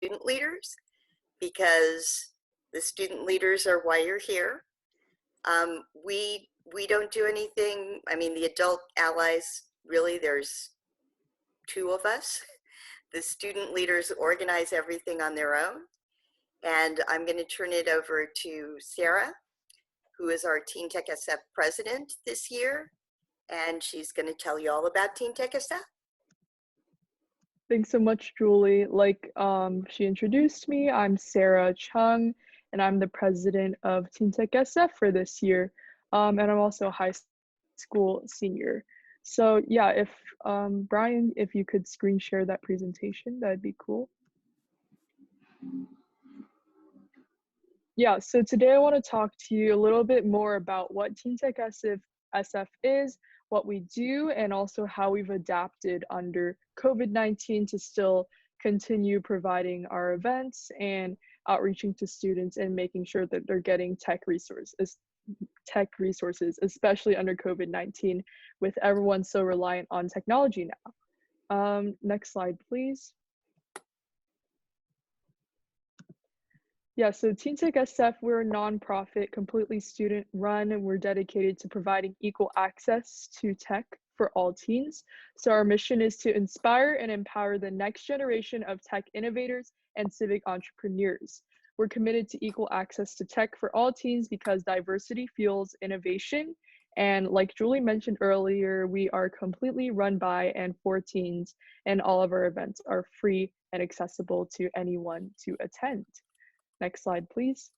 student leaders, because the student leaders are why you're here. We don't do anything. I mean, the adult allies, really, there's 2 of us. The student leaders organize everything on their own. And I'm going to turn it over to Sarah, who is our TeenTechSF president this year. And she's going to tell you all about TeenTechSF. Thanks so much, Julie. Like she introduced me, I'm Sarah Cheung, and I'm the president of TeenTechSF for this year. And I'm also a high school senior. So yeah, if Brian, if you could screen share that presentation, that'd be cool. Yeah, so today I want to talk to you a little bit more about what TeenTechSF is, what we do, and also how we've adapted under COVID-19 to still continue providing our events and outreaching to students and making sure that they're getting tech resources, especially under COVID-19, with everyone so reliant on technology now. Next slide, please. Yeah, so TeenTechSF, we're a nonprofit, completely student-run, and we're dedicated to providing equal access to tech for all teens. So our mission is to inspire and empower the next generation of tech innovators and civic entrepreneurs. We're committed to equal access to tech for all teens because diversity fuels innovation. And like Julie mentioned earlier, we are completely run by and for teens, and all of our events are free and accessible to anyone to attend. Next slide, please.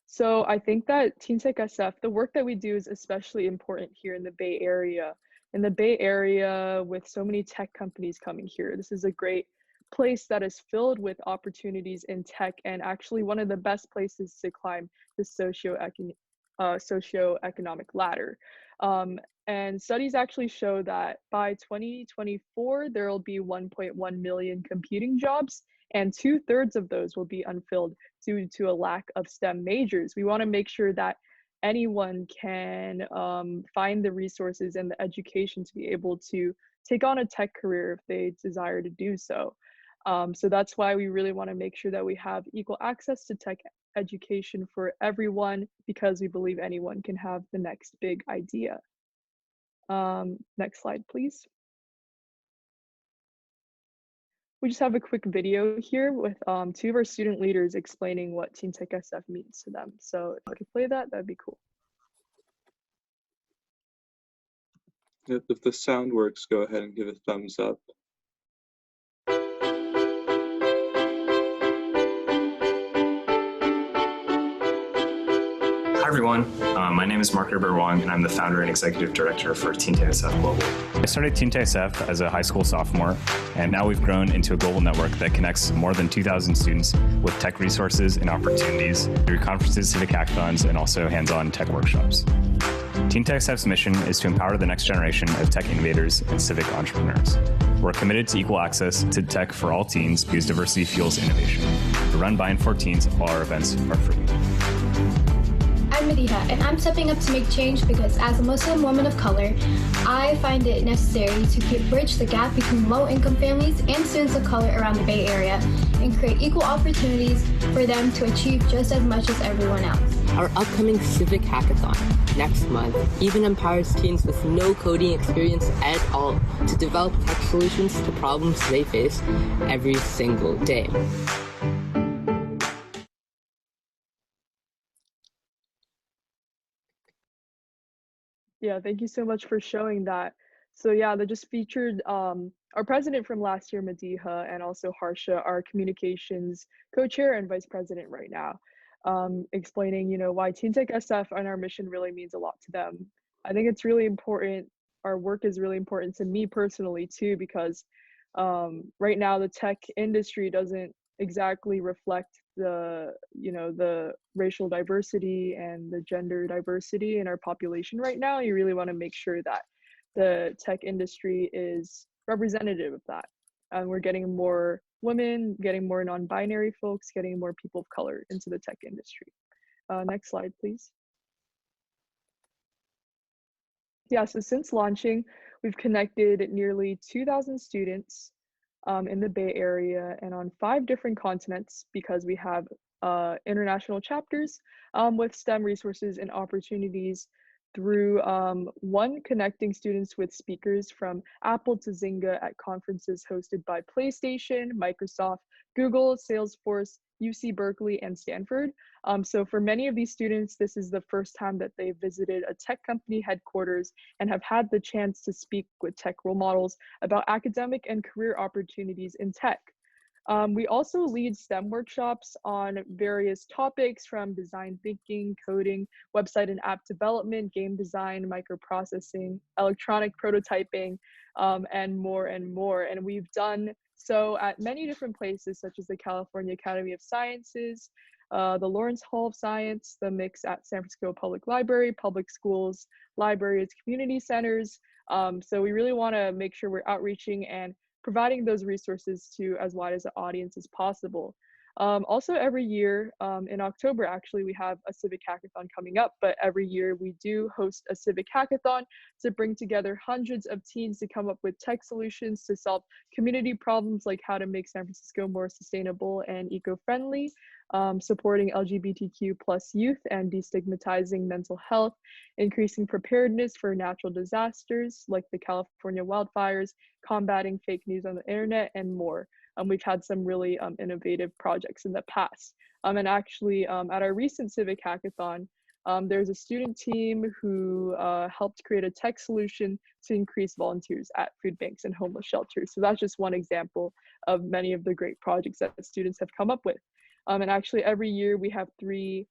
So I think that TeenTechSF, the work that we do is especially important here in the Bay Area. In the Bay Area, with so many tech companies coming here, this is a great place that is filled with opportunities in tech, and actually one of the best places to climb the socioeconomic ladder. And studies actually show that by 2024, there will be 1.1 million computing jobs, and 2/3 of those will be unfilled due to a lack of STEM majors. We want to make sure that anyone can find the resources and the education to be able to take on a tech career if they desire to do so. So that's why we really want to make sure that we have equal access to tech education for everyone, because we believe anyone can have the next big idea. Next slide, please. We just have a quick video here with 2 of our student leaders explaining what TeenTechSF means to them. So if I could play that, that'd be cool. If the sound works, go ahead and give a thumbs up. Hi everyone, my name is Mark Wong, and I'm the founder and executive director for TeenTechSF Global. I started TeenTechSF as a high school sophomore, and now we've grown into a global network that connects more than 2,000 students with tech resources and opportunities through conferences, civic hackathons, and also hands-on tech workshops. TeenTechSF's mission is to empower the next generation of tech innovators and civic entrepreneurs. We're committed to equal access to tech for all teens because diversity fuels innovation. We're run by and for teens, all our events are free. I'm Reha, and I'm stepping up to make change because as a Muslim woman of color, I find it necessary to bridge the gap between low-income families and students of color around the Bay Area and create equal opportunities for them to achieve just as much as everyone else. Our upcoming civic hackathon next month even empowers teens with no coding experience at all to develop tech solutions to problems they face every single day. Yeah, thank you so much for showing that. So yeah, they just featured our president from last year, Madiha, and also Harsha, our communications co-chair and vice president right now, explaining, why TeenTechSF and our mission really means a lot to them. I think it's really important. Our work is really important to me personally too, because right now the tech industry doesn't exactly reflect the racial diversity and the gender diversity in our population right now. You really want to make sure that the tech industry is representative of that. And we're getting more women, getting more non-binary folks, getting more people of color into the tech industry. Next slide, please. Yeah, so since launching, we've connected nearly 2,000 students in the Bay Area and on 5 different continents, because we have international chapters with STEM resources and opportunities through one, connecting students with speakers from Apple to Zynga at conferences hosted by PlayStation, Microsoft, Google, Salesforce, UC Berkeley, and Stanford. So for many of these students, this is the first time that they've visited a tech company headquarters and have had the chance to speak with tech role models about academic and career opportunities in tech. We also lead STEM workshops on various topics from design thinking, coding, website and app development, game design, microprocessing, electronic prototyping, and more and more. And we've done so at many different places, such as the California Academy of Sciences, the Lawrence Hall of Science, the Mix at San Francisco Public Library, public schools, libraries, community centers. So we really want to make sure we're outreaching and providing those resources to as wide as an audience as possible. Also every year, in October actually, we have a civic hackathon coming up, but every year we do host a civic hackathon to bring together hundreds of teens to come up with tech solutions to solve community problems like how to make San Francisco more sustainable and eco-friendly, supporting LGBTQ+ youth and destigmatizing mental health, increasing preparedness for natural disasters like the California wildfires, combating fake news on the internet, and more. We've had some really innovative projects in the past. And actually, at our recent civic hackathon, there's a student team who helped create a tech solution to increase volunteers at food banks and homeless shelters. So that's just one example of many of the great projects that students have come up with. And actually, every year we have 3.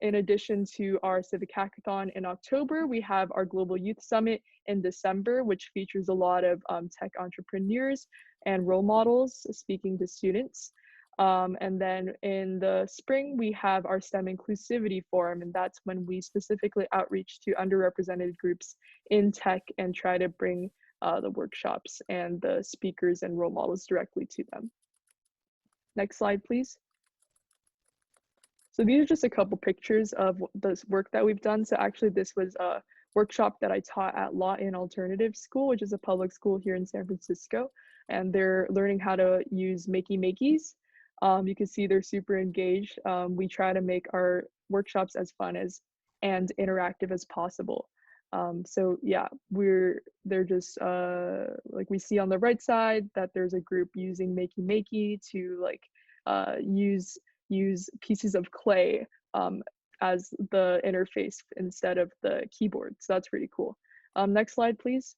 In addition to our Civic Hackathon in October, we have our Global Youth Summit in December, which features a lot of tech entrepreneurs and role models speaking to students. And then in the spring, we have our STEM Inclusivity Forum, and that's when we specifically outreach to underrepresented groups in tech and try to bring the workshops and the speakers and role models directly to them. Next slide, please. So these are just a couple pictures of the work that we've done. So actually this was a workshop that I taught at Law and Alternative School, which is a public school here in San Francisco. And they're learning how to use Makey-Makeys. You can see they're super engaged. We try to make our workshops as fun and interactive as possible. So yeah, they're just like we see on the right side that there's a group using Makey-Makey to like use pieces of clay as the interface instead of the keyboard. So that's pretty cool. Next slide, please.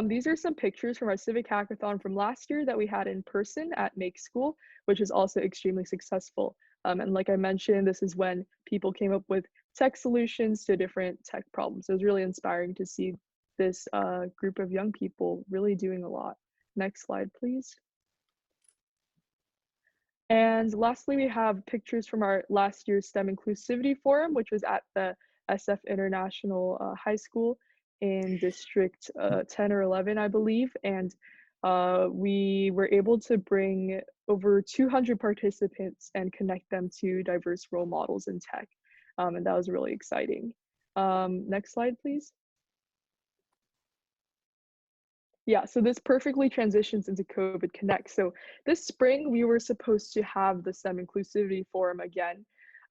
These are some pictures from our Civic Hackathon from last year that we had in person at Make School, which is also extremely successful. And like I mentioned, this is when people came up with tech solutions to different tech problems. So it was really inspiring to see this group of young people really doing a lot. Next slide, please. And lastly, we have pictures from our last year's STEM Inclusivity Forum, which was at the SF International High School in District 10 or 11, I believe. And we were able to bring over 200 participants and connect them to diverse role models in tech. And that was really exciting. Next slide, please. Yeah, so this perfectly transitions into COVID Connect. So this spring, we were supposed to have the STEM Inclusivity Forum again,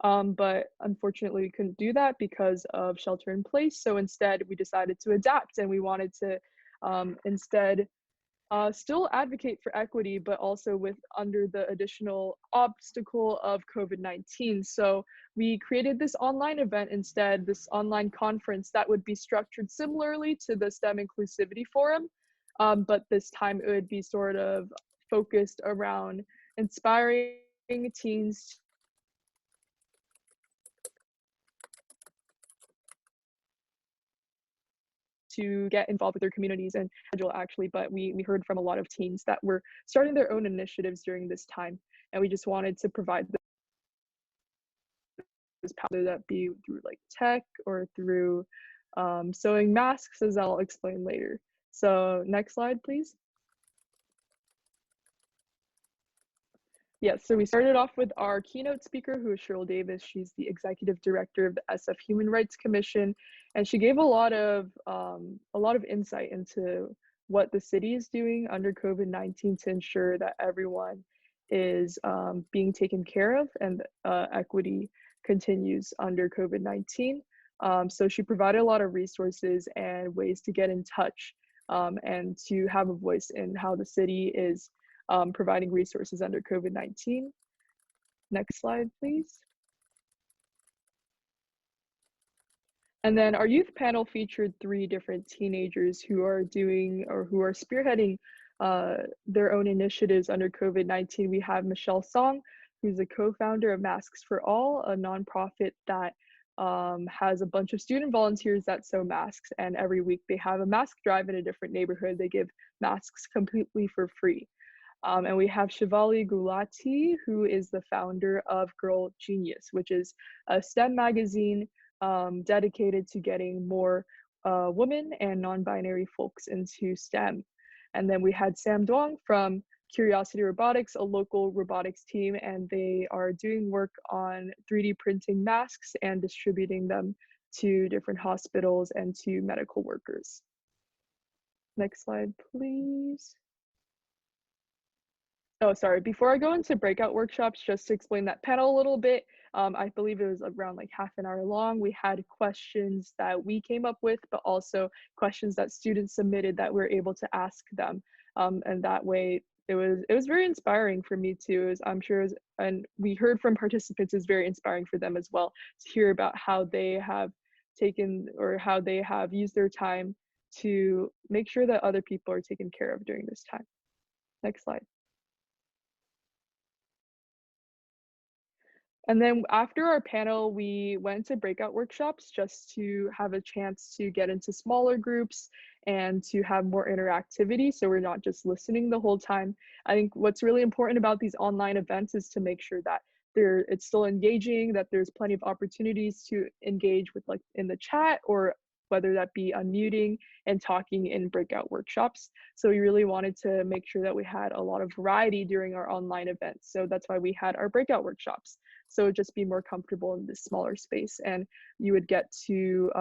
but unfortunately we couldn't do that because of shelter in place. So instead we decided to adapt, and we wanted to instead still advocate for equity, but also under the additional obstacle of COVID-19. So we created this online event instead, this online conference that would be structured similarly to the STEM Inclusivity Forum. But this time it would be sort of focused around inspiring teens to get involved with their communities and actually, but we heard from a lot of teens that were starting their own initiatives during this time, and we just wanted to provide this, whether that be through like tech or through sewing masks, as I'll explain later. So next slide, please. Yes, so we started off with our keynote speaker, who is Cheryl Davis. She's the executive director of the SF Human Rights Commission, and she gave a lot of insight into what the city is doing under COVID-19 to ensure that everyone is being taken care of and equity continues under COVID-19. So she provided a lot of resources and ways to get in touch and to have a voice in how the city is providing resources under COVID-19. Next slide, please. And then our youth panel featured 3 different teenagers who are doing or who are spearheading their own initiatives under COVID-19. We have Michelle Song, who's a co-founder of Masks for All, a nonprofit that has a bunch of student volunteers that sew masks, and every week they have a mask drive in a different neighborhood. They give masks completely for free. And we have Shivali Gulati, who is the founder of Girl Genius, which is a STEM magazine dedicated to getting more women and non-binary folks into STEM. And then we had Sam Duong from Curiosity Robotics, a local robotics team, and they are doing work on 3D printing masks and distributing them to different hospitals and to medical workers. Next slide, please. Oh, sorry, before I go into breakout workshops, just to explain that panel a little bit, I believe it was around like half an hour long. We had questions that we came up with, but also questions that students submitted that we're able to ask them. And that way, it was very inspiring for me too, as I'm sure, and we heard from participants, is very inspiring for them as well to hear about how they have taken or how they have used their time to make sure that other people are taken care of during this time. Next slide. And then after our panel, we went to breakout workshops just to have a chance to get into smaller groups and to have more interactivity, so we're not just listening the whole time. I think what's really important about these online events is to make sure that it's still engaging, that there's plenty of opportunities to engage with like in the chat, or whether that be unmuting and talking in breakout workshops. So we really wanted to make sure that we had a lot of variety during our online events. So that's why we had our breakout workshops. So just be more comfortable in this smaller space, and you would get to,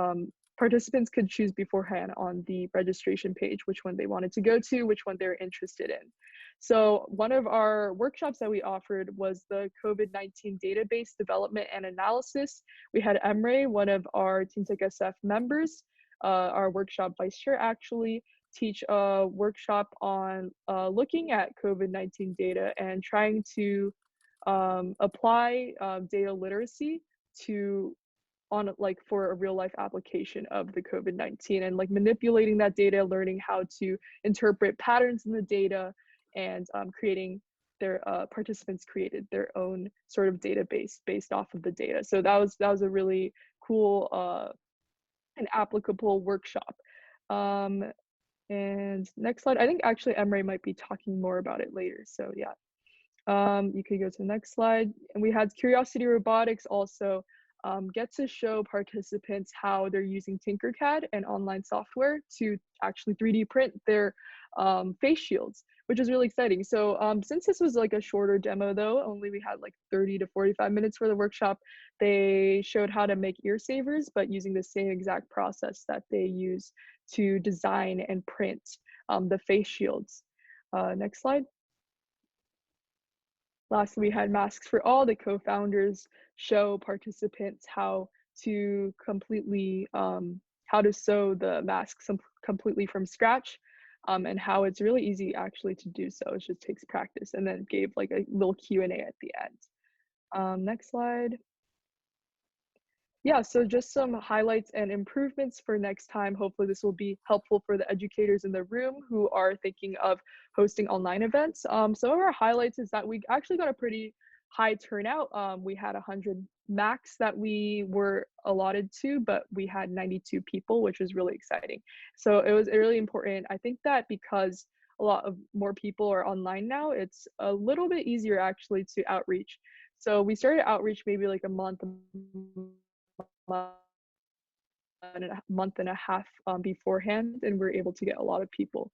participants could choose beforehand on the registration page which one they wanted to go to, which one they're interested in. So one of our workshops that we offered was the COVID-19 database development and analysis. We had Emre, one of our TeenTechSF members, our workshop vice chair actually, teach a workshop on looking at COVID-19 data and trying to apply data literacy to for a real life application of the COVID-19, and like manipulating that data, learning how to interpret patterns in the data, and creating their participants created their own sort of database based off of the data. So that was a really cool and applicable workshop. And next slide, I think actually Emre might be talking more about it later. So yeah, you could go to the next slide. And we had Curiosity Robotics also get to show participants how they're using Tinkercad and online software to actually 3D print their face shields, which is really exciting. So since this was like a shorter demo though, only we had like 30 to 45 minutes for the workshop, they showed how to make ear savers, but using the same exact process that they use to design and print the face shields. Next slide. Lastly, we had Masks for All. The co-founders show participants how to completely, how to sew the masks completely from scratch, and how it's really easy actually to do so. It just takes practice, and then gave like a little Q&A at the end. Next slide. Yeah, so just some highlights and improvements for next time. Hopefully this will be helpful for the educators in the room who are thinking of hosting online events. Some of our highlights is that we actually got a pretty high turnout. We had 100 max that we were allotted to, but we had 92 people, which was really exciting. So it was really important. I think that because a lot of more people are online now, it's a little bit easier actually to outreach. So we started outreach maybe like a month and a half beforehand, and we're able to get a lot of people.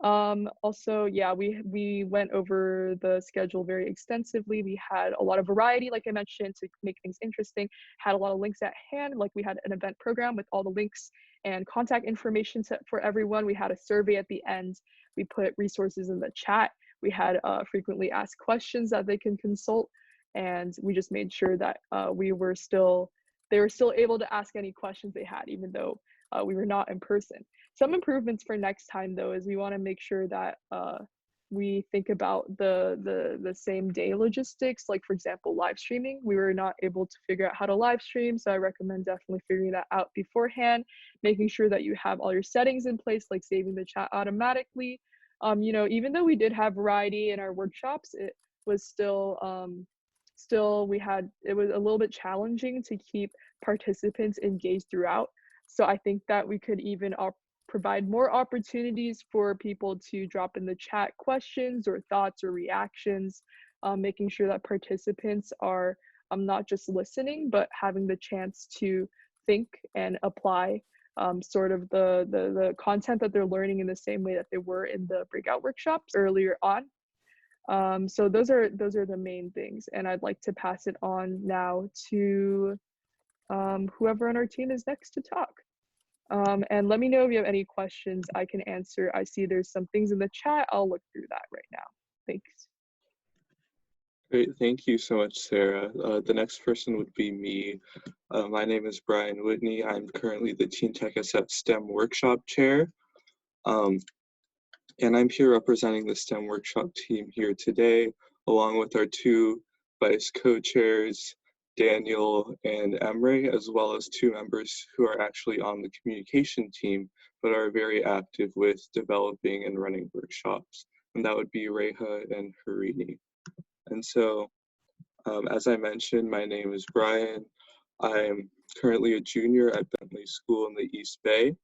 Also, yeah, we went over the schedule very extensively. We had a lot of variety, like I mentioned, to make things interesting. Had a lot of links at hand, like we had an event program with all the links and contact information for everyone. We had a survey at the end. We put resources in the chat. We had frequently asked questions that they can consult, and we just made sure that they were still able to ask any questions they had, even though we were not in person. Some improvements for next time, though, is we want to make sure that we think about the same day logistics. Like, for example, live streaming. We were not able to figure out how to live stream, so I recommend definitely figuring that out beforehand, making sure that you have all your settings in place, like saving the chat automatically. You know, even though we did have variety in our workshops, it was still it was a little bit challenging to keep participants engaged throughout. So I think that we could even provide more opportunities for people to drop in the chat questions or thoughts or reactions, making sure that participants are not just listening, but having the chance to think and apply sort of the content that they're learning in the same way that they were in the breakout workshops earlier on. So those are the main things, and I'd like to pass it on now to whoever on our team is next to talk. And let me know if you have any questions I can answer. I see there's some things in the chat. I'll look through that right now. Thanks. Great, thank you so much, Sarah. The next person would be me. My name is Brian Whitney. I'm currently the TeenTechSF STEM Workshop Chair. And I'm here representing the STEM Workshop team here today, along with our two vice co-chairs, Daniel and Emre, as well as two members who are actually on the communication team, but are very active with developing and running workshops. And that would be Reha and Harini. And so, as I mentioned, my name is Brian. I'm currently a junior at Bentley School in the East Bay.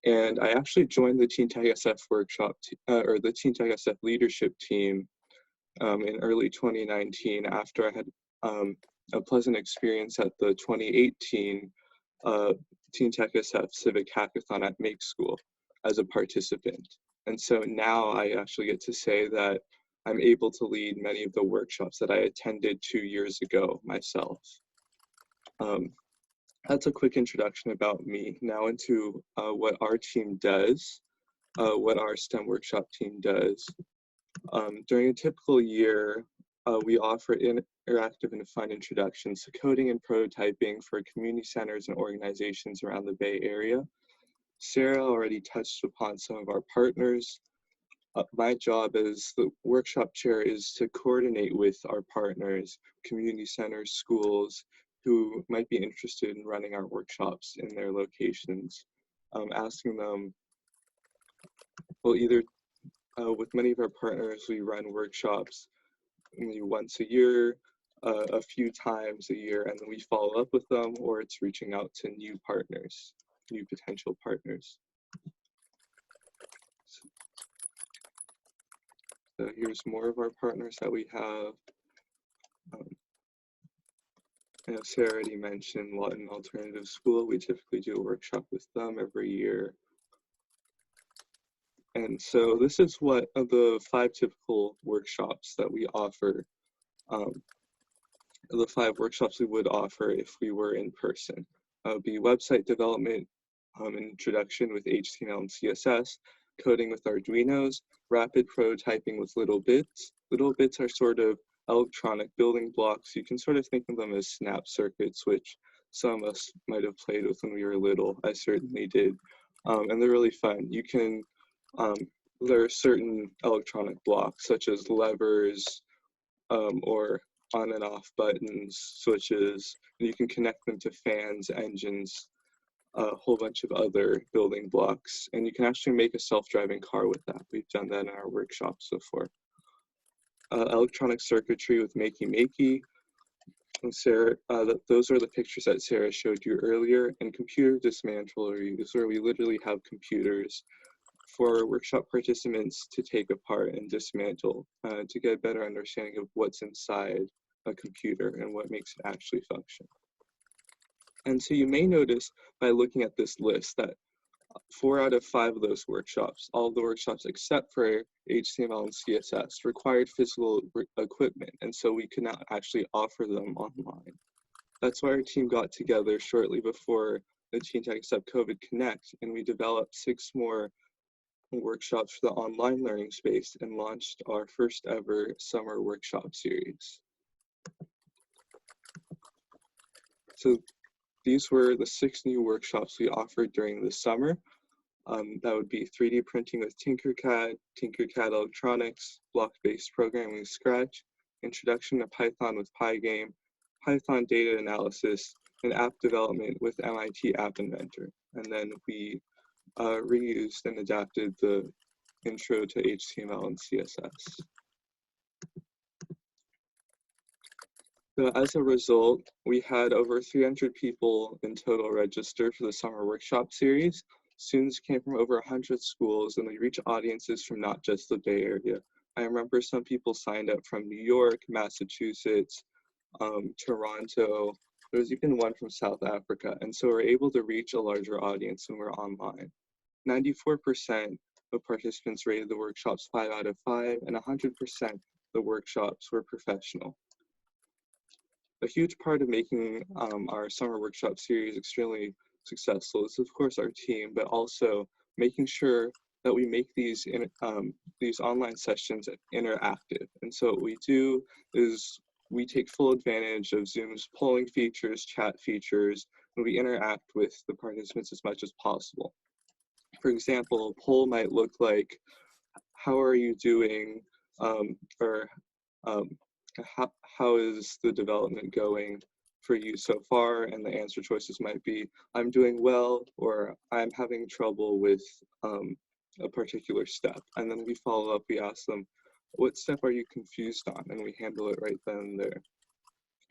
And I actually joined the TeenTechSF workshop, or the TeenTechSF leadership team in early 2019 after I had a pleasant experience at the 2018 TeenTechSF Civic Hackathon at Make School as a participant. And so now I actually get to say that I'm able to lead many of the workshops that I attended 2 years ago myself. That's a quick introduction about me. Now into what our team does, what our STEM workshop team does. During a typical year, we offer interactive and fun introductions to coding and prototyping for community centers and organizations around the Bay Area. Sarah already touched upon some of our partners. My job as the workshop chair is to coordinate with our partners, community centers, schools, who might be interested in running our workshops in their locations, asking them, well, either with many of our partners, we run workshops maybe once a year, a few times a year, and then we follow up with them, or it's reaching out to new partners, new potential partners. So here's more of our partners that we have. Sarah already mentioned Lawton Alternative School. We typically do a workshop with them every year. And so this is what of the 5 typical workshops that we offer, the 5 workshops we would offer if we were in person. Would be website development, introduction with HTML and CSS, coding with Arduinos, rapid prototyping with little bits. Little bits are sort of electronic building blocks. You can sort of think of them as snap circuits, which some of us might have played with when we were little. I certainly did. And they're really fun. You can, there are certain electronic blocks such as levers or on and off buttons, switches, and you can connect them to fans, engines, a whole bunch of other building blocks. And you can actually make a self-driving car with that. We've done that in our workshops before. Electronic circuitry with Makey Makey. And Sarah, those are the pictures that Sarah showed you earlier. And computer dismantler is where we literally have computers for workshop participants to take apart and dismantle to get a better understanding of what's inside a computer and what makes it actually function. And so you may notice by looking at this list that 4 out of 5 of those workshops, all of the workshops except for HTML and CSS, required physical equipment, and so we could not actually offer them online. That's why our team got together shortly before the TeenTechSF COVID Connect, and we developed 6 more workshops for the online learning space and launched our first ever summer workshop series. So these were the 6 new workshops we offered during the summer. That would be 3D printing with Tinkercad, Tinkercad electronics, block-based programming with Scratch, introduction to Python with PyGame, Python data analysis, and app development with MIT App Inventor. And then we reused and adapted the intro to HTML and CSS. So as a result, we had over 300 people in total register for the summer workshop series. Students came from over 100 schools, and we reached audiences from not just the Bay Area. I remember some people signed up from New York, Massachusetts, Toronto. There was even one from South Africa, and so we're able to reach a larger audience when we're online. 94% of participants rated the workshops 5 out of 5, and 100% of the workshops were professional. A huge part of making our summer workshop series extremely successful is, of course, our team, but also making sure that we make these online sessions interactive. And so what we do is we take full advantage of Zoom's polling features, chat features, and we interact with the participants as much as possible. For example, a poll might look like, how are you doing, how is the development going for you so far? And the answer choices might be, I'm doing well, or I'm having trouble with a particular step. And then we follow up, we ask them, what step are you confused on? And we handle it right then and there.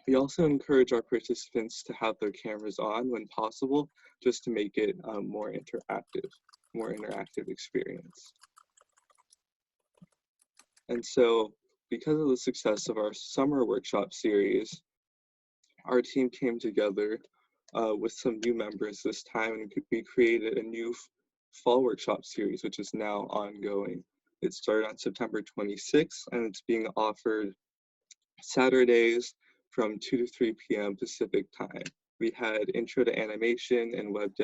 We also encourage our participants to have their cameras on when possible, just to make it more interactive experience. And so, because of the success of our summer workshop series, our team came together with some new members this time, and we created a new fall workshop series, which is now ongoing. It started on September 26th, and it's being offered Saturdays from 2 to 3 p.m. Pacific time. We had Intro to Animation and Web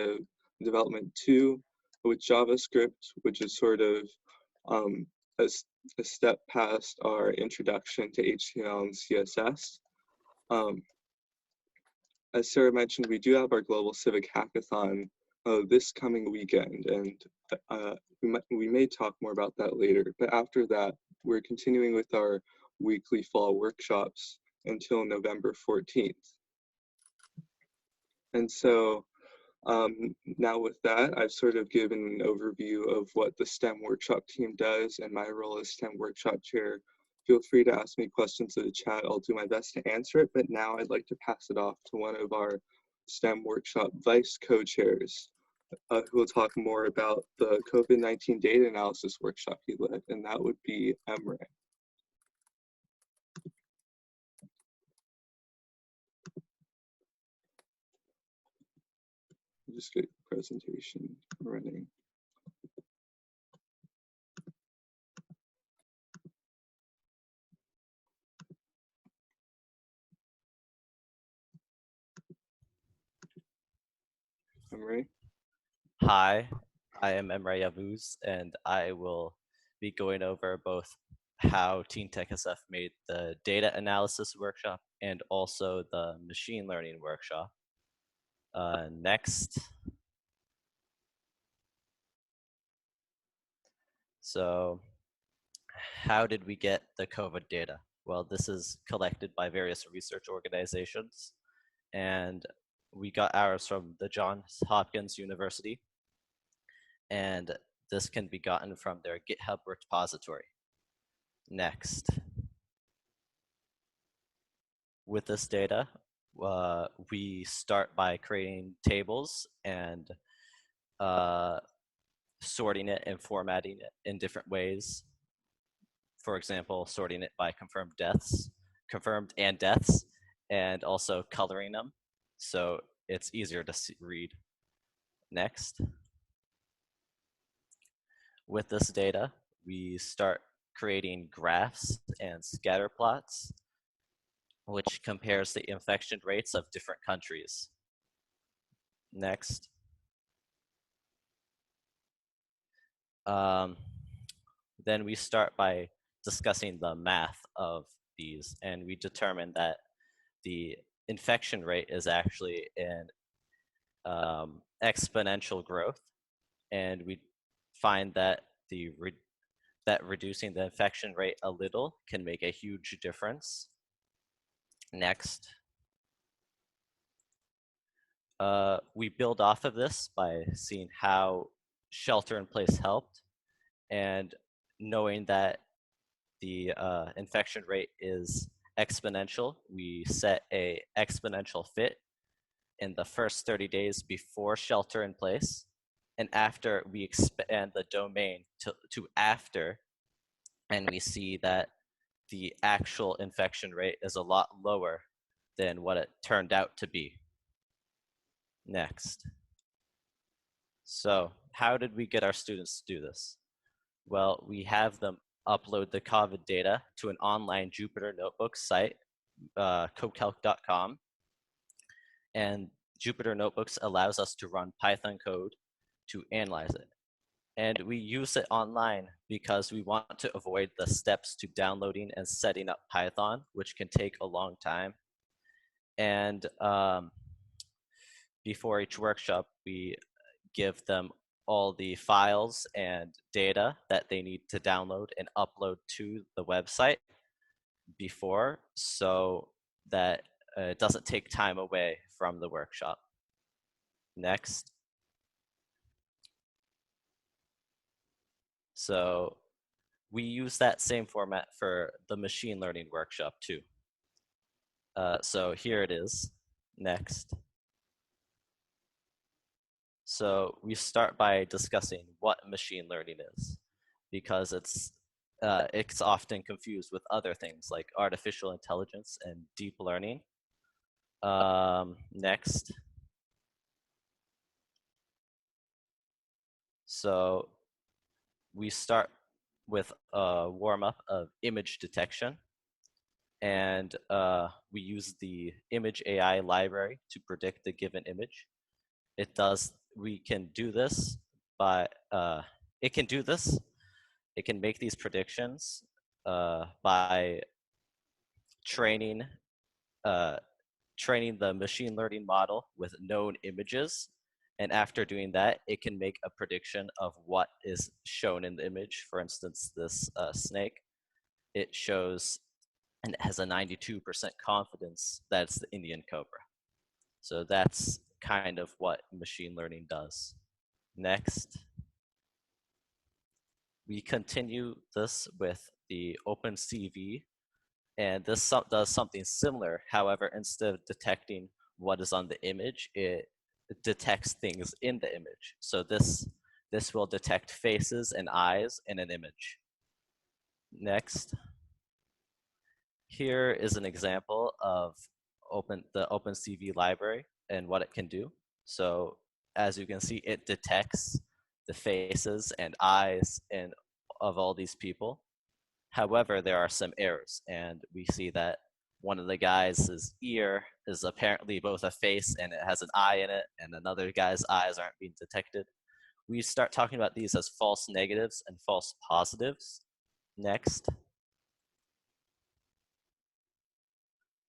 Development 2 with JavaScript, which is sort of a step past our introduction to HTML and CSS. As Sarah mentioned, we do have our Global Civic Hackathon this coming weekend, and we may talk more about that later. But after that, we're continuing with our weekly fall workshops until November 14th. And so now with that, I've sort of given an overview of what the STEM Workshop team does and my role as STEM Workshop Chair. Feel free to ask me questions in the chat. I'll do my best to answer it, but now I'd like to pass it off to one of our STEM Workshop Vice Co-Chairs, who will talk more about the COVID-19 data analysis workshop he led, and that would be Emre. Just get the presentation running. Emre? Hi, I am Emre Yavuz, and I will be going over both how TeenTechSF made the data analysis workshop and also the machine learning workshop. Next. So how did we get the COVID data? Well, this is collected by various research organizations, and we got ours from the Johns Hopkins University, and this can be gotten from their GitHub repository. Next. With this data, we start by creating tables and sorting it and formatting it in different ways. For example, sorting it by confirmed and deaths, and also coloring them so it's easier to read. Next. with this data, we start creating graphs and scatter plots, which compares the infection rates of different countries. Next. Then we start by discussing the math of these, and we determine that the infection rate is actually an exponential growth, and we find that reducing the infection rate a little can make a huge difference. Next. We build off of this by seeing how shelter in place helped, and knowing that the infection rate is exponential, we set a exponential fit in the first 30 days before shelter in place, and after we expand the domain to after, and we see that the actual infection rate is a lot lower than what it turned out to be. Next. So how did we get our students to do this? Well, we have them upload the COVID data to an online Jupyter Notebook site, codecalc.com. And Jupyter Notebooks allows us to run Python code to analyze it. And we use it online because we want to avoid the steps to downloading and setting up Python, which can take a long time. And before each workshop, we give them all the files and data that they need to download and upload to the website before, so that it doesn't take time away from the workshop. Next. So we use that same format for the machine learning workshop too. So here it is. Next. So we start by discussing what machine learning is, because it's often confused with other things like artificial intelligence and deep learning. Next. So we start with a warm-up of image detection, and we use the image AI library to predict a given image. We can do this by, it can make these predictions by training the machine learning model with known images. And after doing that, it can make a prediction of what is shown in the image. For instance, this snake, it shows, and it has a 92% confidence that it's the Indian cobra. So that's kind of what machine learning does. Next. We continue this with the OpenCV, and this does something similar. However, instead of detecting what is on the image, it detects things in the image. So this will detect faces and eyes in an image. Next. Here is an example of the OpenCV library and what it can do. So as you can see, it detects the faces and eyes of all these people. However, there are some errors, and we see that one of the guys' ear is apparently both a face and it has an eye in it, and another guy's eyes aren't being detected. We start talking about these as false negatives and false positives. Next.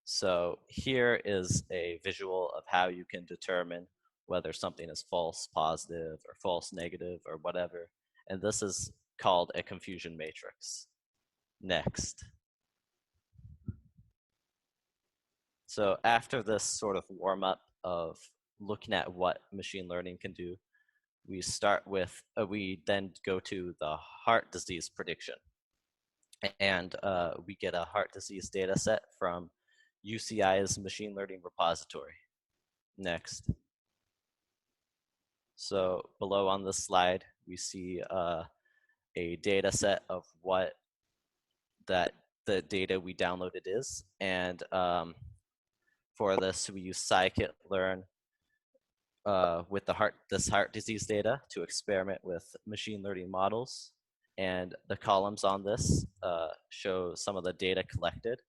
So here is a visual of how you can determine whether something is false positive or false negative or whatever. And this is called a confusion matrix. Next. So after this sort of warm up of looking at what machine learning can do, we then go to the heart disease prediction. And we get a heart disease data set from UCI's machine learning repository. Next. So below on this slide, we see a data set of what the data we downloaded is. And for this, we use scikit-learn with this heart disease data to experiment with machine learning models. And the columns on this show some of the data collected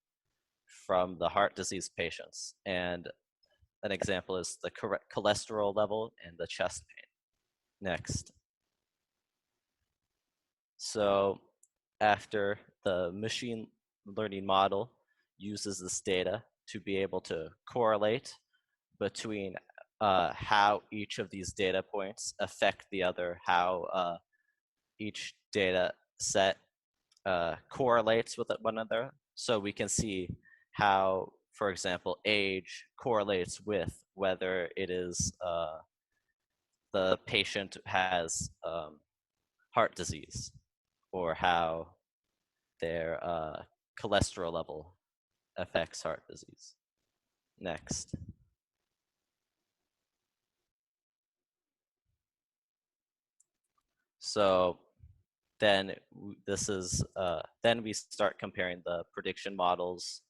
from the heart disease patients. And an example is the cholesterol level and the chest pain. Next. So after the machine learning model uses this data to be able to correlate between how each of these data points affect the other, how each data set correlates with one another. So we can see how, for example, age correlates with whether it is the patient has heart disease, or how their cholesterol level affects heart disease. Next. So then then we start comparing the prediction models,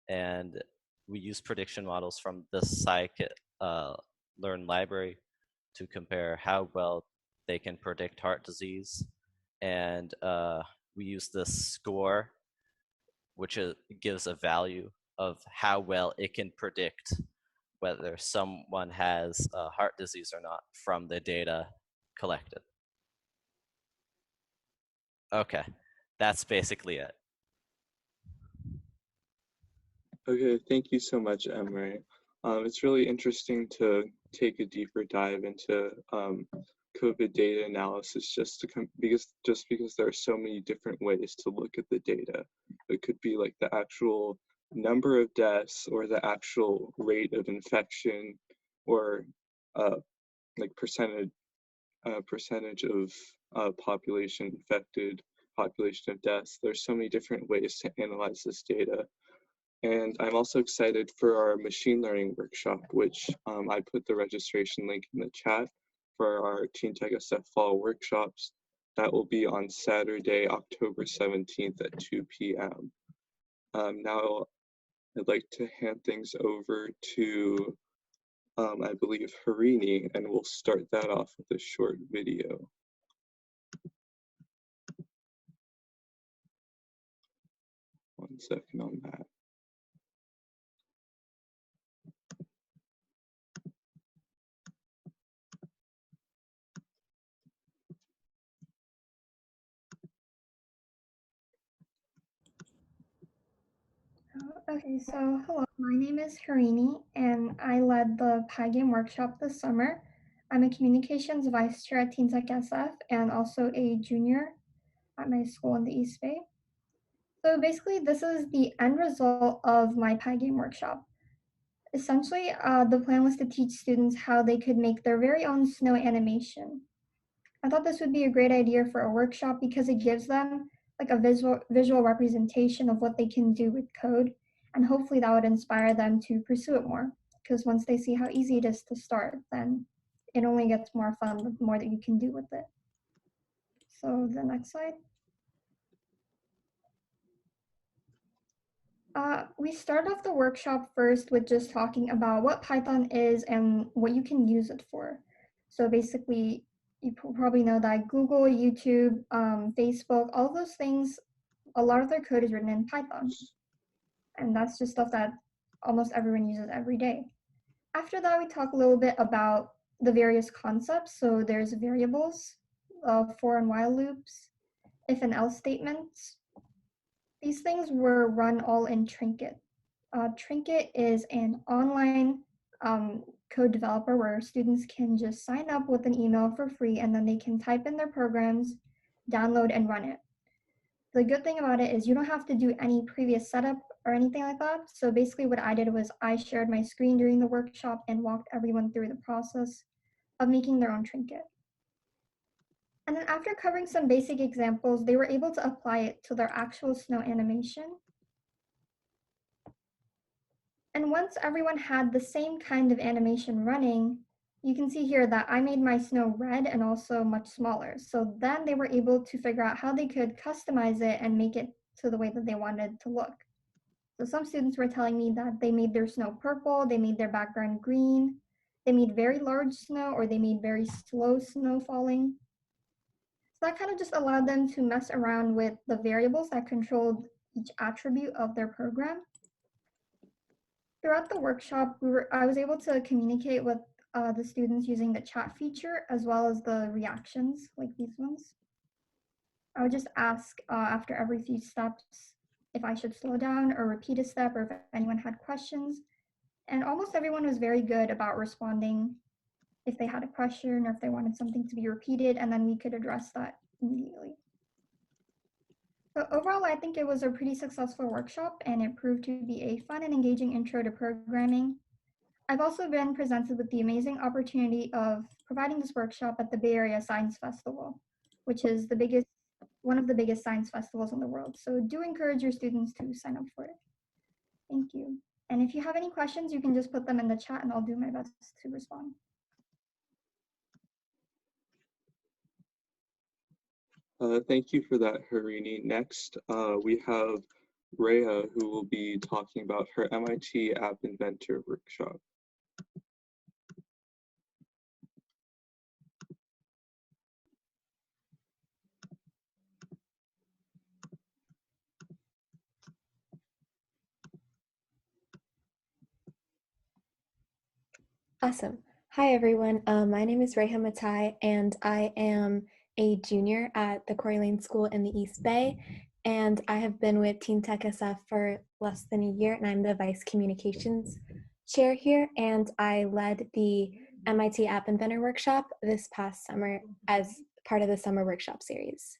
and we use prediction models from the scikit-learn library to compare how well they can predict heart disease. And we use this score, which gives a value of how well it can predict whether someone has heart disease or not from the data collected. Okay, that's basically it. Okay, thank you so much, Emre. It's really interesting to take a deeper dive into COVID data analysis because there are so many different ways to look at the data. It could be like the actual number of deaths, or the actual rate of infection, or like percentage of population infected, population of deaths. There's so many different ways to analyze this data. And I'm also excited for our machine learning workshop, which I put the registration link in the chat for our TeenTechSF fall workshops. That will be on Saturday, October 17th at 2 p.m. Now I'd like to hand things over to, I believe, Harini, and we'll start that off with a short video. One second on that. Okay, so hello, my name is Harini, and I led the PyGame workshop this summer. I'm a communications vice chair at TeenTechSF and also a junior at my school in the East Bay. So basically, this is the end result of my PyGame workshop. Essentially, the plan was to teach students how they could make their very own snow animation. I thought this would be a great idea for a workshop because it gives them like a visual representation of what they can do with code, and hopefully that would inspire them to pursue it more, because once they see how easy it is to start, then it only gets more fun the more that you can do with it. So the next slide. We started off the workshop first with just talking about what Python is and what you can use it for. So basically, you probably know that Google, YouTube, Facebook, all those things, a lot of their code is written in Python. And that's just stuff that almost everyone uses every day. After that, we talk a little bit about the various concepts. So there's variables, for and while loops, if and else statements. These things were run all in Trinket. Trinket is an online code developer where students can just sign up with an email for free, and then they can type in their programs, download, and run it. The good thing about it is you don't have to do any previous setup or anything like that. So basically what I did was I shared my screen during the workshop and walked everyone through the process of making their own Trinket. And then after covering some basic examples, they were able to apply it to their actual snow animation. And once everyone had the same kind of animation running, you can see here that I made my snow red and also much smaller. So then they were able to figure out how they could customize it and make it to the way that they wanted to look. So some students were telling me that they made their snow purple, they made their background green, they made very large snow or they made very slow snow falling. So that kind of just allowed them to mess around with the variables that controlled each attribute of their program. Throughout the workshop, I was able to communicate with the students using the chat feature as well as the reactions like these ones. I would just ask after every few steps if I should slow down or repeat a step or if anyone had questions. And almost everyone was very good about responding if they had a question or if they wanted something to be repeated, and then we could address that immediately. So overall, I think it was a pretty successful workshop and it proved to be a fun and engaging intro to programming. I've also been presented with the amazing opportunity of providing this workshop at the Bay Area Science Festival, which is one of the biggest science festivals in the world. So do encourage your students to sign up for it. Thank you. And if you have any questions, you can just put them in the chat and I'll do my best to respond. Thank you for that, Harini. Next, we have Reha, who will be talking about her MIT App Inventor Workshop. Awesome. Hi, everyone. My name is Reha Matai, and I am a junior at the Corey Lane School in the East Bay, and I have been with TeenTechSF for less than a year, and I'm the Vice Communications Chair here, and I led the MIT App Inventor Workshop this past summer as part of the Summer Workshop series.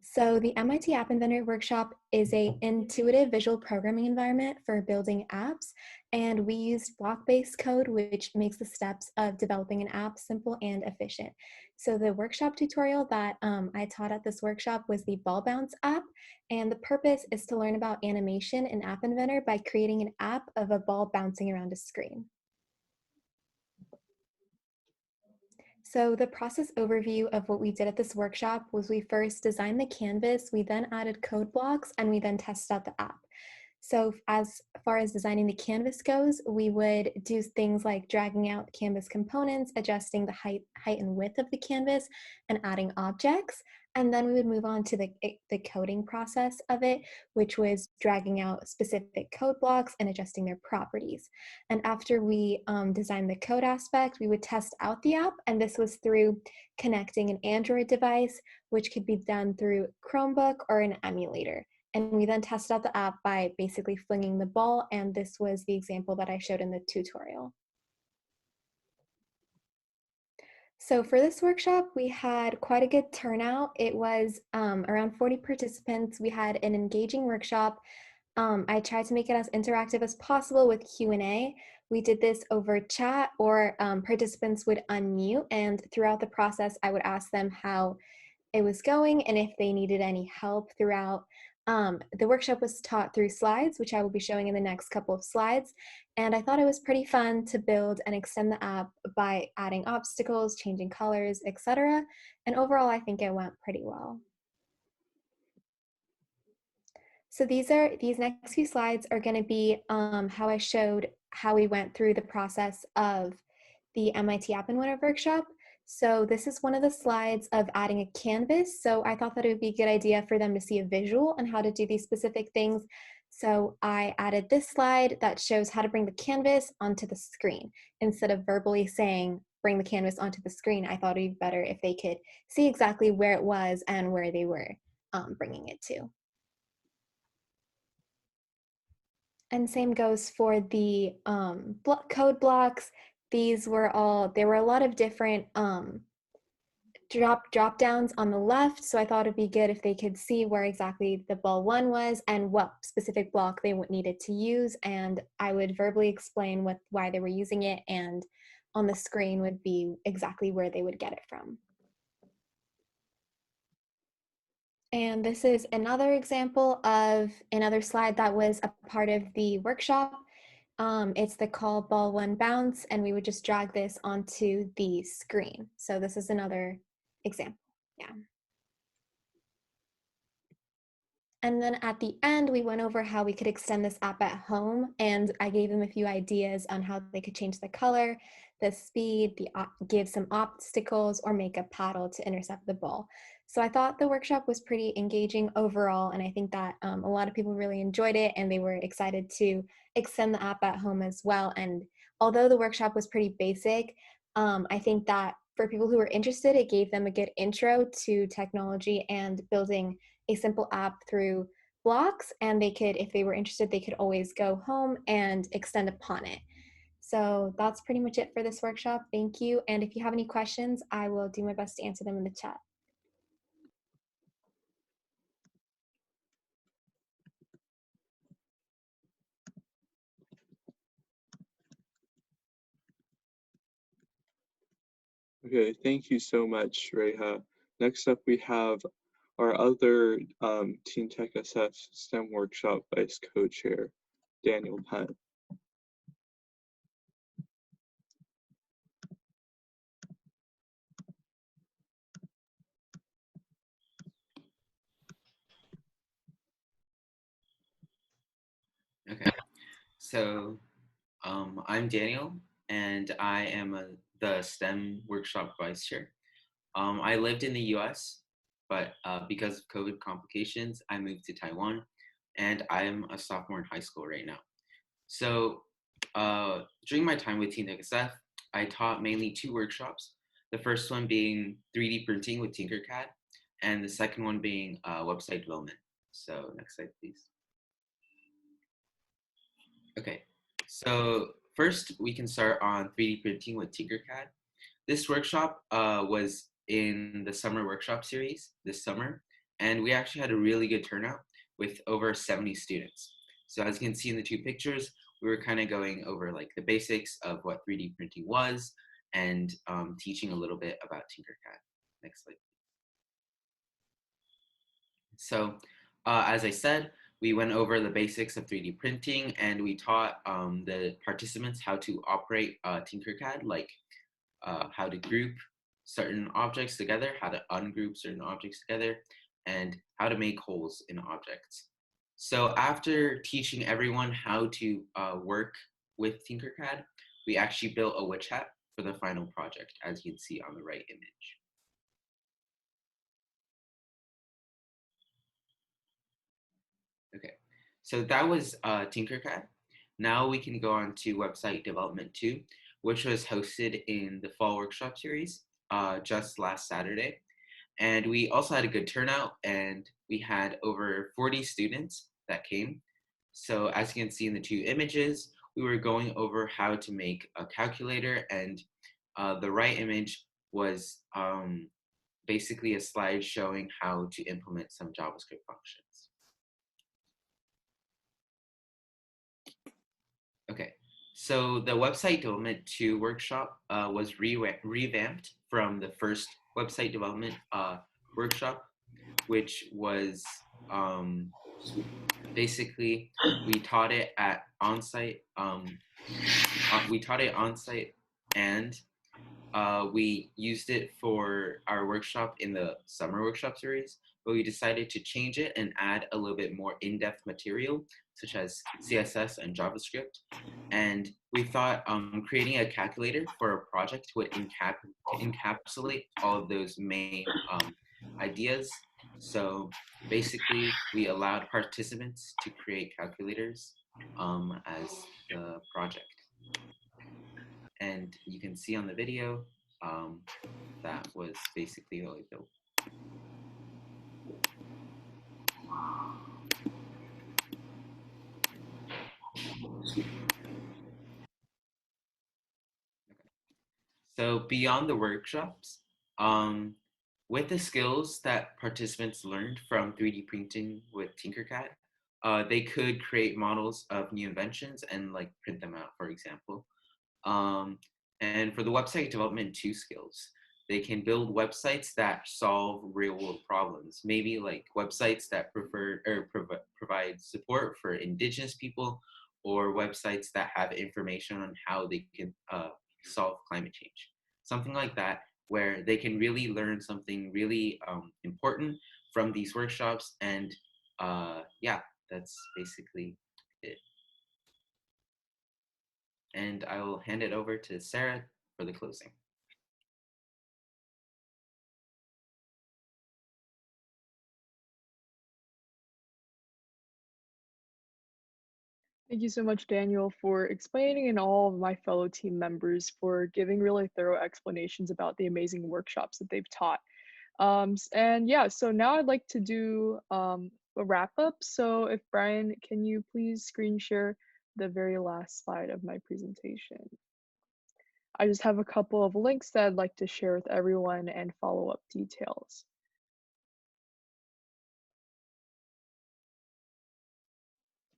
So the MIT App Inventor Workshop is an intuitive visual programming environment for building apps, and we used block-based code, which makes the steps of developing an app simple and efficient. So the workshop tutorial that I taught at this workshop was the Ball Bounce app, and the purpose is to learn about animation in App Inventor by creating an app of a ball bouncing around a screen. So the process overview of what we did at this workshop was we first designed the canvas, we then added code blocks, and we then tested out the app. So as far as designing the canvas goes, we would do things like dragging out canvas components, adjusting the height and width of the canvas, and adding objects. And then we would move on to the coding process of it, which was dragging out specific code blocks and adjusting their properties. And after we designed the code aspect, we would test out the app. And this was through connecting an Android device, which could be done through Chromebook or an emulator. And we then tested out the app by basically flinging the ball. And this was the example that I showed in the tutorial. So for this workshop, we had quite a good turnout. It was around 40 participants. We had an engaging workshop. I tried to make it as interactive as possible with Q&A. We did this over chat, or participants would unmute, and throughout the process, I would ask them how it was going and if they needed any help throughout. The workshop was taught through slides, which I will be showing in the next couple of slides. And I thought it was pretty fun to build and extend the app by adding obstacles, changing colors, etc. And overall, I think it went pretty well. So these next few slides are going to be how I showed how we went through the process of the MIT App Inventor Workshop. So this is one of the slides of adding a canvas. So I thought that it would be a good idea for them to see a visual on how to do these specific things. So I added this slide that shows how to bring the canvas onto the screen. Instead of verbally saying, bring the canvas onto the screen, I thought it'd be better if they could see exactly where it was and where they were bringing it to. And same goes for the code blocks. These were there were a lot of different drop downs on the left. So I thought it'd be good if they could see where exactly the ball one was and what specific block they needed to use. And I would verbally explain why they were using it, and on the screen would be exactly where they would get it from. And this is another example of another slide that was a part of the workshop. It's the call ball one bounce, and we would just drag this onto the screen. So this is another example, yeah. And then at the end, we went over how we could extend this app at home, and I gave them a few ideas on how they could change the color, the speed, give some obstacles, or make a paddle to intercept the ball. So I thought the workshop was pretty engaging overall, and I think that a lot of people really enjoyed it, and they were excited to extend the app at home as well. And although the workshop was pretty basic, I think that for people who were interested, it gave them a good intro to technology and building a simple app through blocks, and they could, if they were interested, they could always go home and extend upon it. So that's pretty much it for this workshop. Thank you. And if you have any questions, I will do my best to answer them in the chat. Okay, thank you so much, Reha. Next up, we have our other TeenTechSF STEM Workshop Vice Co-Chair, Daniel Hunt. Okay, so I'm Daniel, and I am the STEM Workshop Vice Chair. I lived in the US, but because of COVID complications, I moved to Taiwan, and I'm a sophomore in high school right now. So during my time with TeenTechSF, I taught mainly 2 workshops. The first one being 3D printing with Tinkercad, and the second one being website development. So next slide, please. Okay, so first we can start on 3D printing with Tinkercad. This workshop was in the summer workshop series this summer, and we actually had a really good turnout with over 70 students. So as you can see in the 2 pictures, we were kind of going over like the basics of what 3D printing was and teaching a little bit about Tinkercad. Next slide. So as I said, we went over the basics of 3D printing, and we taught the participants how to operate Tinkercad, like how to group certain objects together, how to ungroup certain objects together, and how to make holes in objects. So after teaching everyone how to work with Tinkercad, we actually built a witch hat for the final project, as you can see on the right image. Okay, so that was Tinkercad. Now we can go on to website development 2, which was hosted in the fall workshop series just last Saturday. And we also had a good turnout, and we had over 40 students that came. So as you can see in the 2 images, we were going over how to make a calculator, and the right image was basically a slide showing how to implement some JavaScript functions. Okay, so the website development 2 workshop was revamped from the first website development workshop, which was basically we taught it at onsite. We taught it onsite, and we used it for our workshop in the summer workshop series, but we decided to change it and add a little bit more in-depth material, such as CSS and JavaScript. And we thought creating a calculator for a project would encapsulate all of those main ideas. So basically, we allowed participants to create calculators as the project. And you can see on the video, that was basically what we built. So beyond the workshops, with the skills that participants learned from 3D printing with Tinkercad, they could create models of new inventions and like print them out, for example. And for the website development 2 skills, they can build websites that solve real world problems, maybe like websites that provide support for indigenous people, or websites that have information on how they can solve climate change. Something like that, where they can really learn something really important from these workshops and yeah, that's basically it. And I will hand it over to Sarah for the closing. Thank you so much, Daniel, for explaining, and all of my fellow team members for giving really thorough explanations about the amazing workshops that they've taught. And yeah, so now I'd like to do a wrap up. So if Brian, can you please screen share the very last slide of my presentation? I just have a couple of links that I'd like to share with everyone and follow-up details.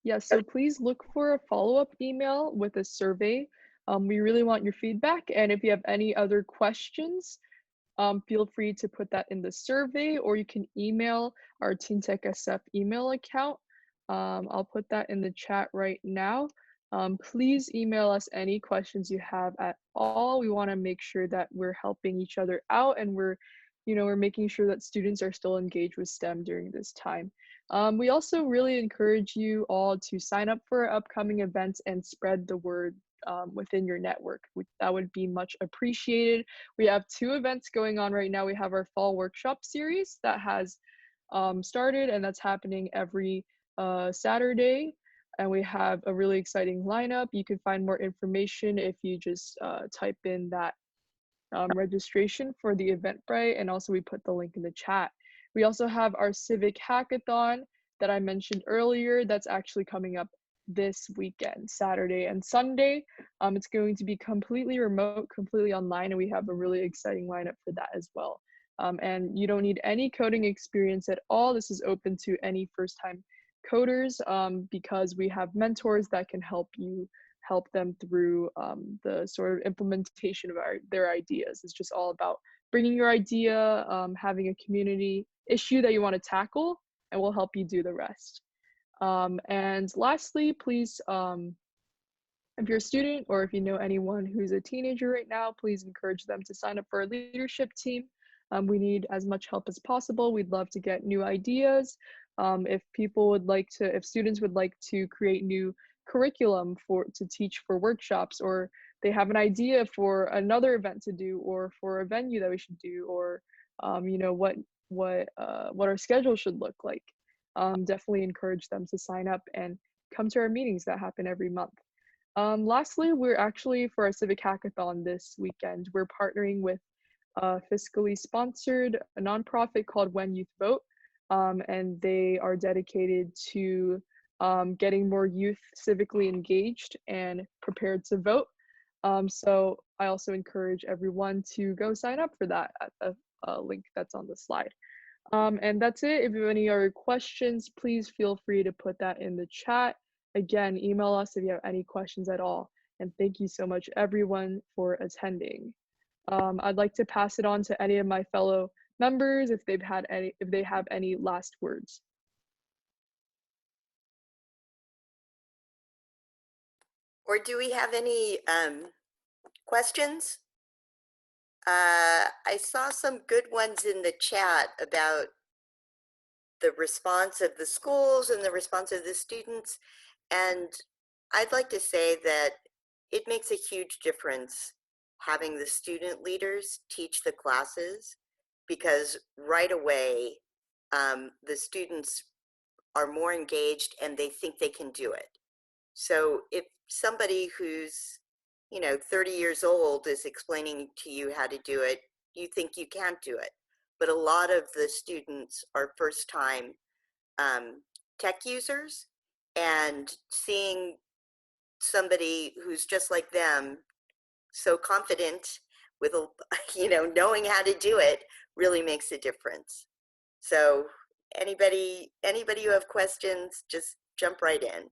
Yes, so please look for a follow-up email with a survey. We really want your feedback, and if you have any other questions, feel free to put that in the survey, or you can email our TeenTechSF email account. I'll put that in the chat right now. Please email us any questions you have at all. We want to make sure that we're helping each other out, and we're making sure that students are still engaged with STEM during this time. We also really encourage you all to sign up for our upcoming events and spread the word within your network. That would be much appreciated. We have 2 events going on right now. We have our fall workshop series that has started, and that's happening every Saturday. And we have a really exciting lineup. You can find more information if you just type in that registration for the Eventbrite, and also we put the link in the chat. We also have our civic hackathon that I mentioned earlier that's actually coming up this weekend, Saturday and Sunday. It's going to be completely remote, completely online, and we have a really exciting lineup for that as well. And you don't need any coding experience at all. This is open to any first-time coders because we have mentors that can help them through the sort of implementation of their ideas. It's just all about bringing your idea, having a community issue that you want to tackle, and we'll help you do the rest. And lastly, please, if you're a student or if you know anyone who's a teenager right now, please encourage them to sign up for our leadership team. We need as much help as possible. We'd love to get new ideas. If students would like to create new curriculum to teach for workshops, or they have an idea for another event to do, or for a venue that we should do, or what our schedule should look like, definitely encourage them to sign up and come to our meetings that happen every month. Lastly, we're actually, for our civic hackathon this weekend, we're partnering with a fiscally sponsored a nonprofit called When Youth Vote, and they are dedicated to getting more youth civically engaged and prepared to vote. So I also encourage everyone to go sign up for that at the link that's on the slide. And that's it. If you have any other questions, please feel free to put that in the chat. Again, email us if you have any questions at all. And thank you so much, everyone, for attending. I'd like to pass it on to any of my fellow members if they have any last words. Or do we have any questions? I saw some good ones in the chat about the response of the schools and the response of the students. And I'd like to say that it makes a huge difference having the student leaders teach the classes, because right away, the students are more engaged and they think they can do it. So if somebody who's 30 years old is explaining to you how to do it, you think you can't do it. But a lot of the students are first-time tech users, and seeing somebody who's just like them, so confident with knowing how to do it, really makes a difference. So anybody who have questions, just jump right in.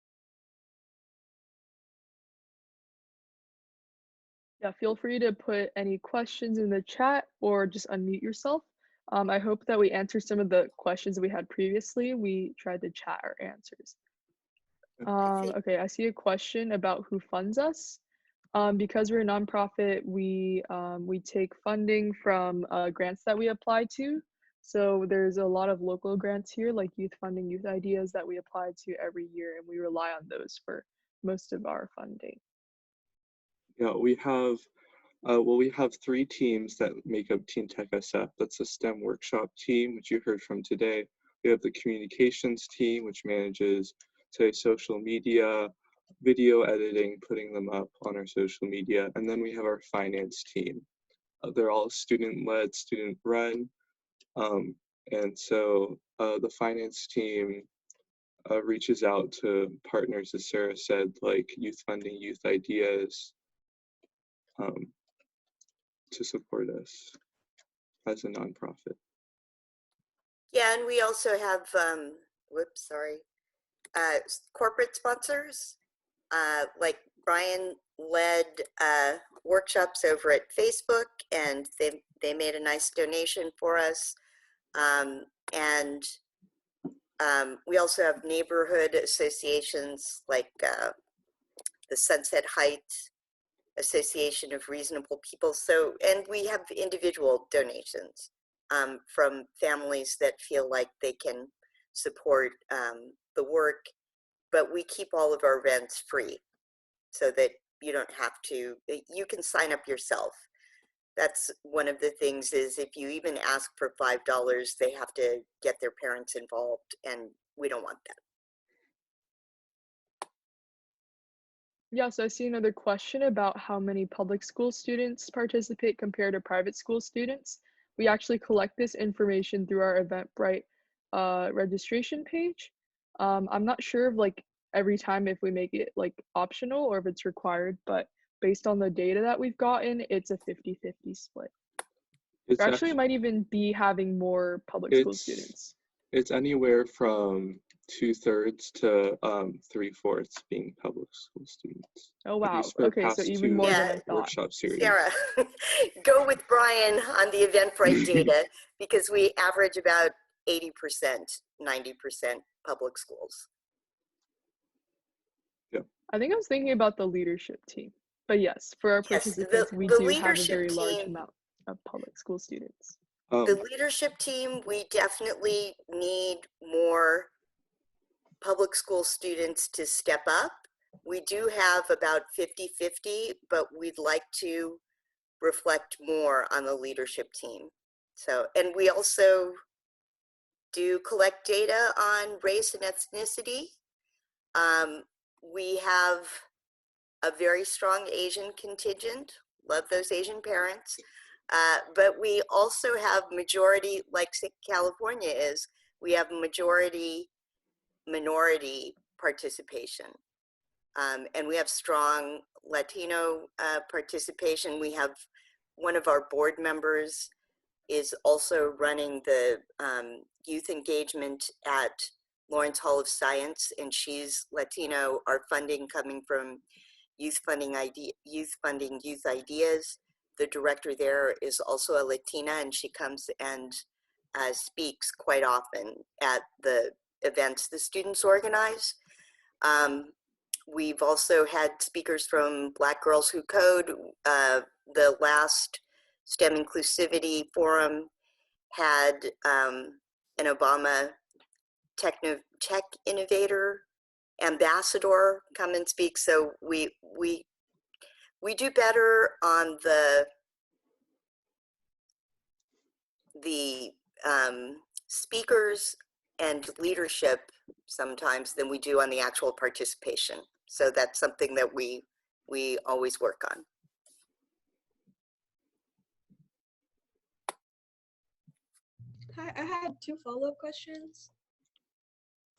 Yeah, feel free to put any questions in the chat or just unmute yourself. I hope that we answered some of the questions that we had previously. We tried to chat our answers. Okay, I see a question about who funds us. Because we're a nonprofit, we take funding from grants that we apply to. So there's a lot of local grants here, like youth funding, youth ideas that we apply to every year, and we rely on those for most of our funding. Yeah, we have we have 3 teams that make up TeenTechSF. That's the STEM Workshop team, which you heard from today. We have the communications team, which manages, say, social media, video editing, putting them up on our social media. And then we have our finance team. They're all student-led, student-run. And so the finance team reaches out to partners, as Sarah said, like youth funding, youth ideas, to support us as a nonprofit. Yeah, and we also have, corporate sponsors. Like Brian led workshops over at Facebook, and they made a nice donation for us. We also have neighborhood associations like the Sunset Heights Association of Reasonable People. So, and we have individual donations from families that feel like they can support the work, but we keep all of our events free so that you don't have to, you can sign up yourself. That's one of the things is if you even ask for $5, they have to get their parents involved, and we don't want that. Yeah, so I see another question about how many public school students participate compared to private school students. We actually collect this information through our Eventbrite registration page. I'm not sure of like every time if we make it like optional or if it's required, but based on the data that we've gotten, it's a 50-50 split. It's Actually, it might even be having more public school students. It's anywhere from 2/3 to 3/4 being public school students. Oh wow! Okay, so even more than I thought. Workshop series. Sarah, go with Brian on the Eventbrite data because we average about 80%, 90% public schools. Yeah. I think I was thinking about the leadership team, but yes, for our participants, we do have a very large amount of public school students. The leadership team, we definitely need more public school students to step up. We do have about 50-50, but we'd like to reflect more on the leadership team. So, and we also do collect data on race and ethnicity. We have a very strong Asian contingent, love those Asian parents. But we also have majority, like California is, we have majority minority participation. And we have strong Latino participation. We have one of our board members is also running the youth engagement at Lawrence Hall of Science, and she's Latino. Our funding coming from youth funding youth ideas. The director there is also a Latina, and she comes and speaks quite often at the events the students organize. We've also had speakers from Black Girls Who Code. The last STEM Inclusivity Forum had an Obama tech innovator ambassador come and speak. So we do better on the speakers and leadership sometimes than we do on the actual participation. So that's something that we always work on. Hi, I had 2 follow-up questions.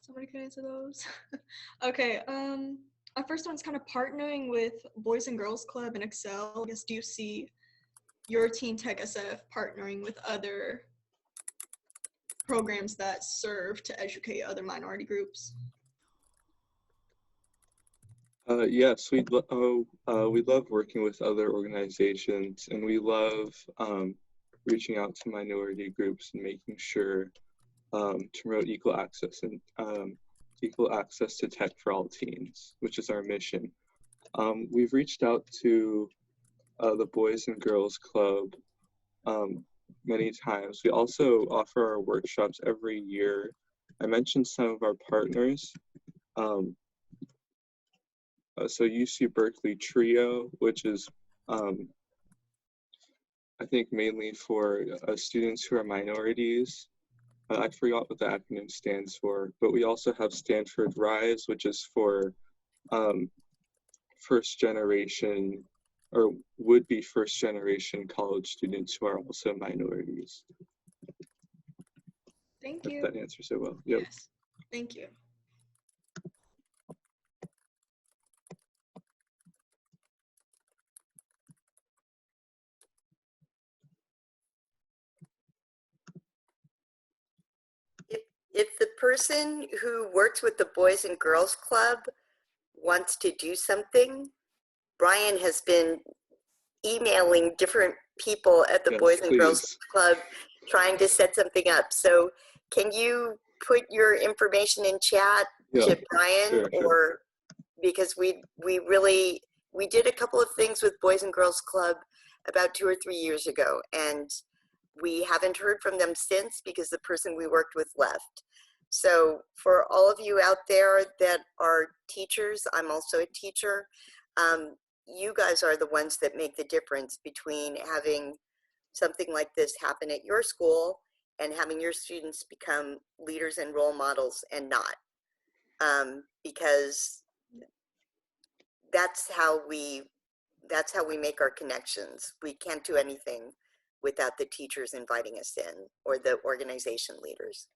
Somebody can answer those. Okay, our first one's kind of partnering with Boys and Girls Club and Excel. I guess, do you see your TeenTechSF partnering with other programs that serve to educate other minority groups? Yes, we love working with other organizations, and we love reaching out to minority groups and making sure to promote equal access to tech for all teens, which is our mission. We've reached out to the Boys and Girls Club many times. We also offer our workshops every year. I mentioned some of our partners. So UC Berkeley Trio, which is I think mainly for students who are minorities. I forgot what the acronym stands for, but we also have Stanford Rise, which is for first generation or would-be first generation college students who are also minorities. Thank If you. that answers it well. Yep. Yes. Thank you. If the person who works with the Boys and Girls Club wants to do something, Brian has been emailing different people at the Yes, Boys and Girls please. Club trying to set something up. So can you put your information in chat to Brian? Sure. Or because we did a couple of things with Boys and Girls Club about 2 or 3 years ago, and we haven't heard from them since because the person we worked with left. So for all of you out there that are teachers, I'm also a teacher, you guys are the ones that make the difference between having something like this happen at your school and having your students become leaders and role models and not. Because that's how we make our connections. We can't do anything without the teachers inviting us in or the organization leaders.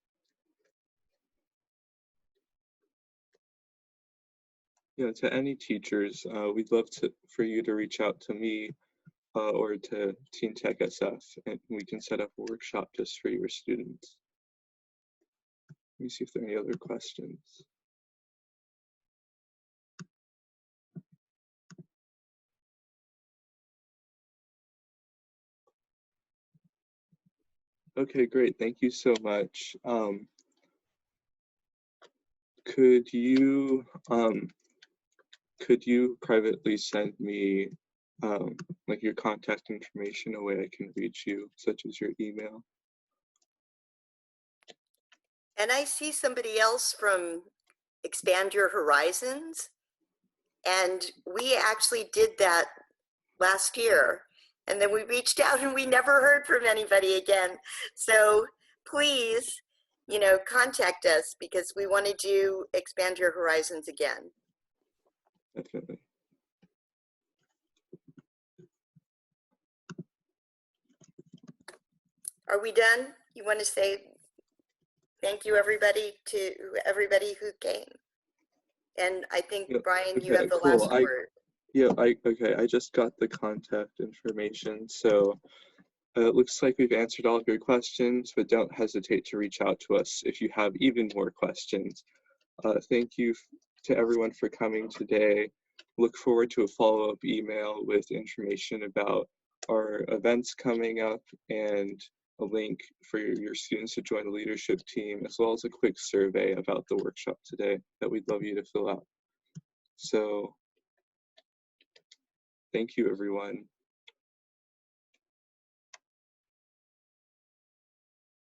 Yeah, to any teachers, we'd love for you to reach out to me or to TeenTechSF, and we can set up a workshop just for your students. Let me see if there are any other questions. Okay, great. Thank you so much. Could you privately send me like your contact information, a way I can reach you, such as your email? And I see somebody else from Expand Your Horizons, and we actually did that last year. And then we reached out and we never heard from anybody again. So please, contact us because we want to do Expand Your Horizons again. Definitely. Are we done? You want to say thank you, everybody, to everybody who came? And I think, Yep. Brian, you Okay, have the cool. last word. Yeah, I just got the contact information. So it looks like we've answered all of your questions, but don't hesitate to reach out to us if you have even more questions. Thank you to everyone for coming today. Look forward to a follow-up email with information about our events coming up and a link for your students to join the leadership team, as well as a quick survey about the workshop today that we'd love you to fill out. So thank you, everyone.